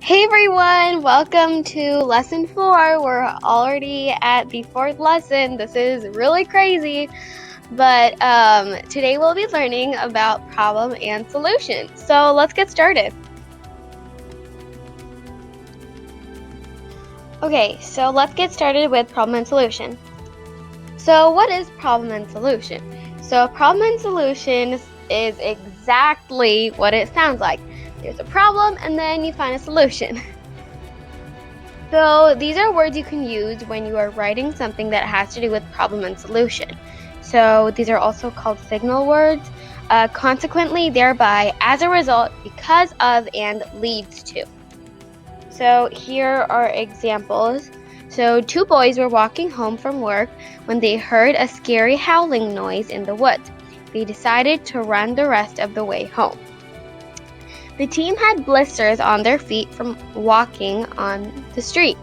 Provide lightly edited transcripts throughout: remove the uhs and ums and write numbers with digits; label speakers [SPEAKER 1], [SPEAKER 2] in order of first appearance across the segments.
[SPEAKER 1] Hey everyone, welcome to lesson 4. We're already at the 4th lesson. This is really crazy, but today we'll be learning about problem and solution. So let's get started. Okay, so let's get started with problem and solution. So what is problem and solution? So problem and solution is exactly what it sounds like. There's a problem and then you find a solution. So these are words you can use when you are writing something that has to do with problem and solution. So these are also called signal words. Consequently, thereby, as a result, because of, and leads to. So here are examples. So 2 boys were walking home from work when they heard a scary howling noise in the woods. They decided to run the rest of the way home. The team had blisters on their feet from walking on the street.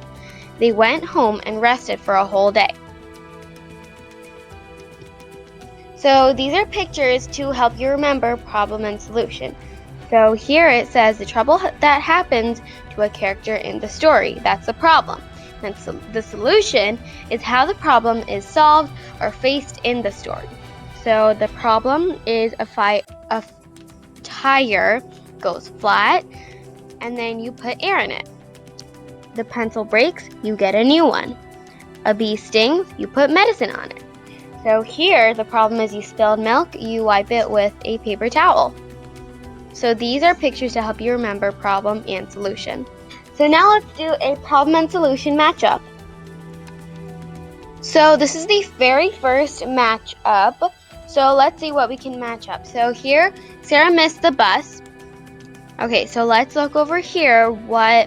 [SPEAKER 1] They went home and rested for a whole day. So these are pictures to help you remember problem and solution. So here it says the trouble that happens to a character in the story. That's the problem. And so the solution is how the problem is solved or faced in the story. So the problem is a tire goes flat and then you put air in it. The pencil breaks, you get a new one. A bee stings, you put medicine on it. So here the problem is you spilled milk, you wipe it with a paper towel. So these are pictures to help you remember problem and solution. So now let's do a problem and solution matchup. So this is the very first matchup. So let's see what we can match up. So here, Sarah missed the bus. Okay, so let's look over here what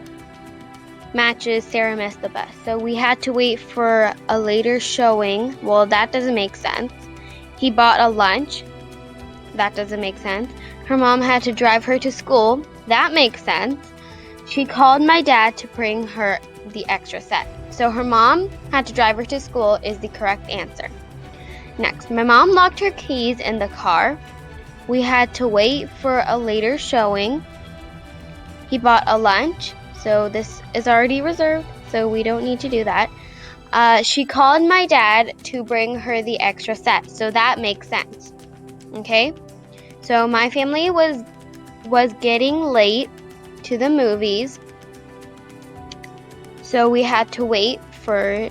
[SPEAKER 1] matches Sarah missed the bus. So we had to wait for a later showing. Well, that doesn't make sense. He bought a lunch. That doesn't make sense. Her mom had to drive her to school. That makes sense. She called my dad to bring her the extra set. So her mom had to drive her to school is the correct answer. Next, my mom locked her keys in the car. We had to wait for a later showing. He bought a lunch. So this is already reserved, so we don't need to do that. She called my dad to bring her the extra set, so that makes sense. Okay? So my family was getting late to the movies, so we had to wait for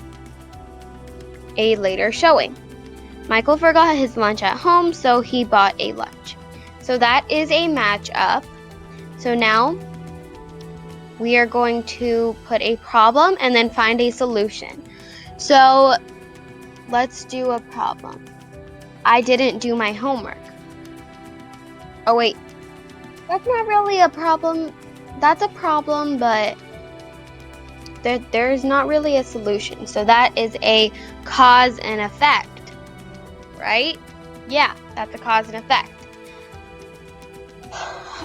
[SPEAKER 1] a later showing. Michael forgot his lunch at home, so he bought a lunch. So that is a matchup. So now we are going to put a problem and then find a solution. So let's do a problem. I didn't do my homework. Oh wait, that's not really a problem. That's a problem, but there's not really a solution. So that is a cause and effect, right? Yeah, that's a cause and effect.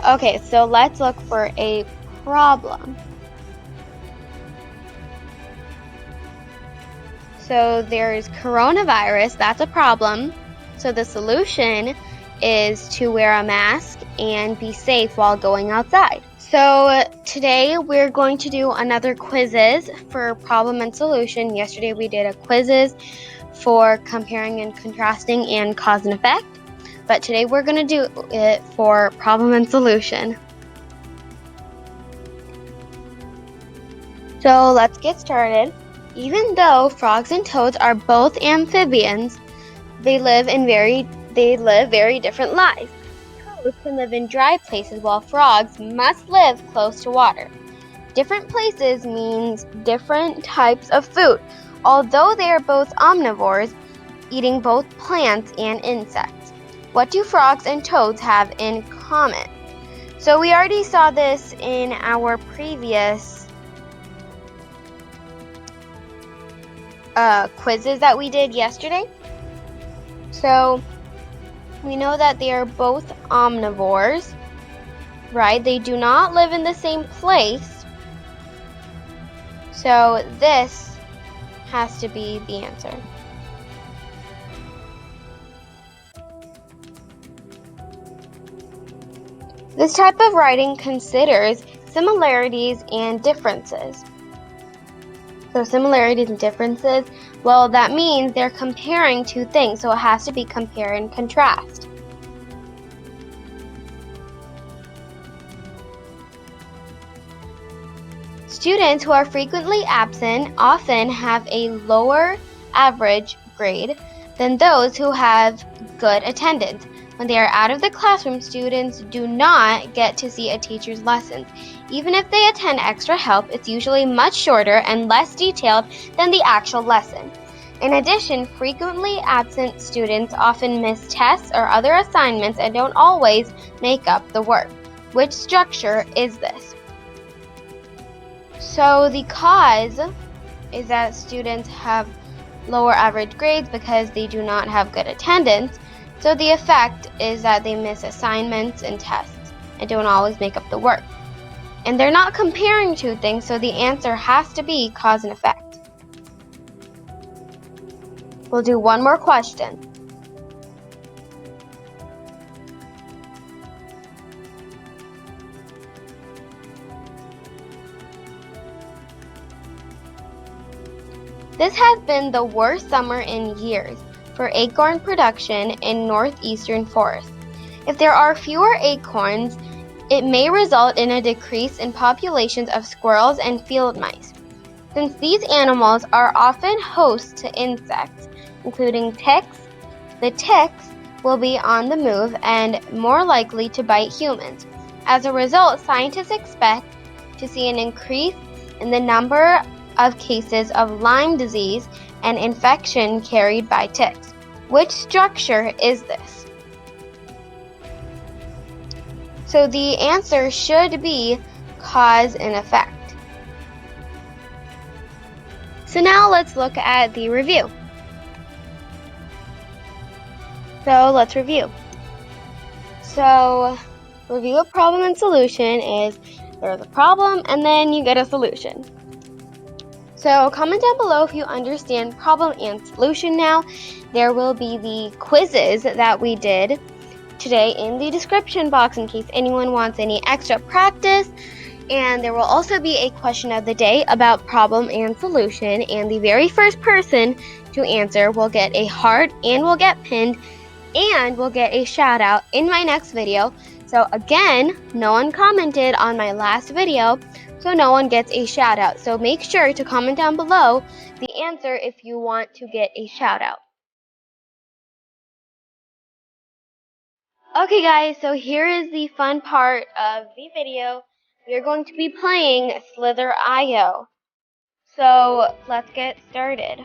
[SPEAKER 1] Okay, so let's look for a problem. So there's coronavirus, that's a problem. So the solution is to wear a mask and be safe while going outside. So today we're going to do another Quizizz for problem and solution. Yesterday we did a Quizizz for comparing and contrasting and cause and effect. But today we're going to do it for problem and solution. So let's get started. Even though frogs and toads are both amphibians, they live very different lives. Toads can live in dry places while frogs must live close to water. Different places means different types of food, although they are both omnivores, eating both plants and insects. What do frogs and toads have in common? So we already saw this in our previous quizzes that we did yesterday. So we know that they are both omnivores, right? They do not live in the same place. So this has to be the answer. This type of writing considers similarities and differences. So similarities and differences, well, that means they're comparing two things, so it has to be compare and contrast. Students who are frequently absent often have a lower average grade than those who have good attendance. When they are out of the classroom, students do not get to see a teacher's lessons. Even if they attend extra help, it's usually much shorter and less detailed than the actual lesson. In addition, frequently absent students often miss tests or other assignments and don't always make up the work. Which structure is this? So the cause is that students have lower average grades because they do not have good attendance. So the effect is that they miss assignments and tests and don't always make up the work. And they're not comparing two things, so the answer has to be cause and effect. We'll do one more question. This has been the worst summer in years for acorn production in northeastern forests. If there are fewer acorns, it may result in a decrease in populations of squirrels and field mice. Since these animals are often hosts to insects, including ticks, the ticks will be on the move and more likely to bite humans. As a result, scientists expect to see an increase in the number of cases of Lyme disease and infection carried by ticks. Which structure is this? So the answer should be cause and effect. So now let's look at the review. So let's review. So review of problem and solution is there's a problem and then you get a solution. So comment down below if you understand problem and solution now. There will be the quizzes that we did today in the description box in case anyone wants any extra practice. And there will also be a question of the day about problem and solution, and the very first person to answer will get a heart and will get pinned and will get a shout out in my next video. So again, no one commented on my last video, so no one gets a shout out. So make sure to comment down below the answer if you want to get a shout out. Okay guys, so here is the fun part of the video. We are going to be playing Slither.io. So let's get started.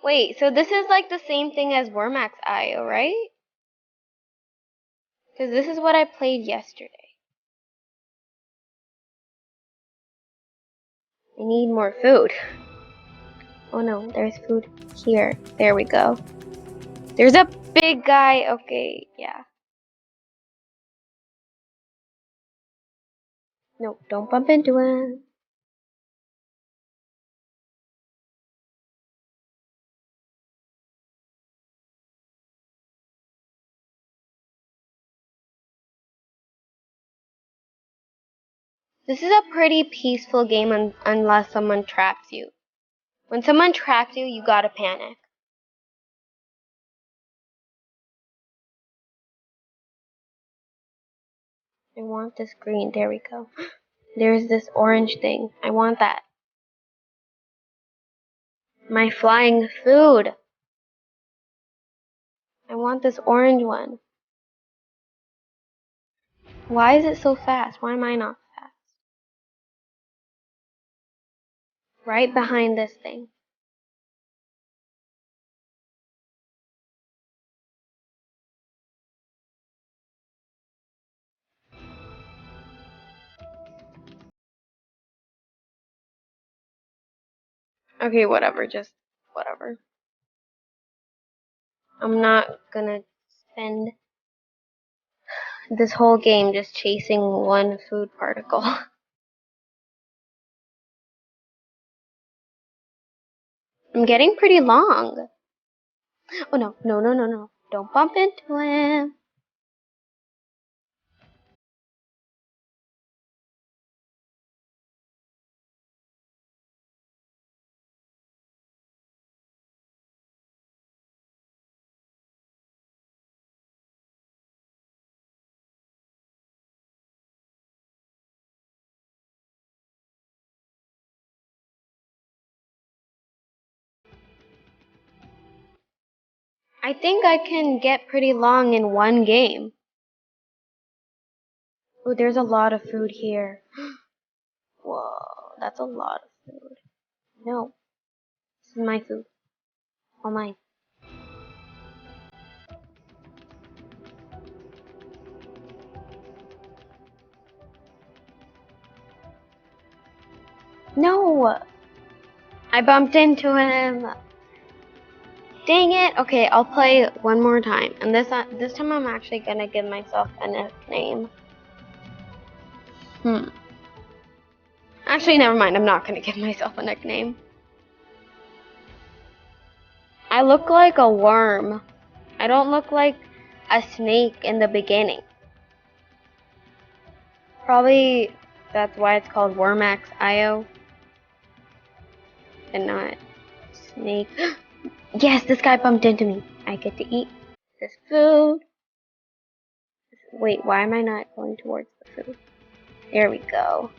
[SPEAKER 1] Wait, so this is like the same thing as Wormax.io, right? Because this is what I played yesterday. I need more food. Oh no, there's food here. There we go. There's a big guy. Okay, yeah. No, don't bump into him. This is a pretty peaceful game unless someone traps you. When someone traps you, you gotta panic. I want this green. There we go. There's this orange thing. I want that. My flying food. I want this orange one. Why is it so fast? Why am I not fast? Right behind this thing. Okay, whatever. Just whatever. I'm not gonna spend this whole game just chasing one food particle. I'm getting pretty long. Oh no, no, no, no, no. Don't bump into him. I think I can get pretty long in one game. Oh, there's a lot of food here. Whoa, that's a lot of food. No, this is my food. All mine. No! I bumped into him. Dang it. Okay, I'll play one more time. And this time I'm actually gonna give myself a nickname. Actually, never mind. I'm not gonna give myself a nickname. I look like a worm. I don't look like a snake in the beginning. Probably that's why it's called Wormax.io and not snake. Yes, this guy bumped into me. I get to eat this food. Wait, why am I not going towards the food? There we go.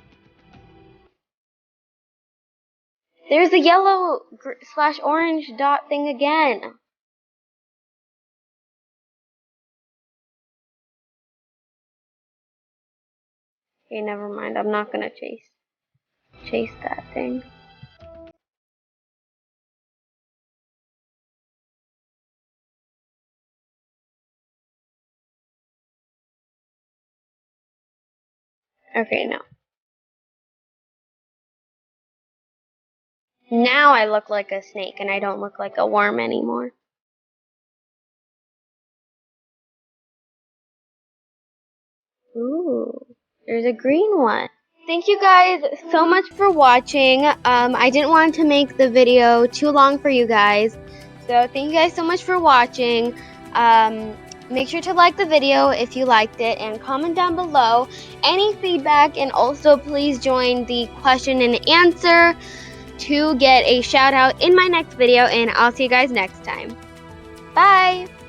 [SPEAKER 1] There's a yellow / orange dot thing again. Okay, never mind. I'm not gonna chase that thing. Okay, no. Now I look like a snake and I don't look like a worm anymore. Ooh, there's a green one. Thank you guys so much for watching. I didn't want to make the video too long for you guys. So thank you guys so much for watching. Make sure to like the video if you liked it and comment down below any feedback, and also please join the question and answer to get a shout out in my next video, and I'll see you guys next time. Bye!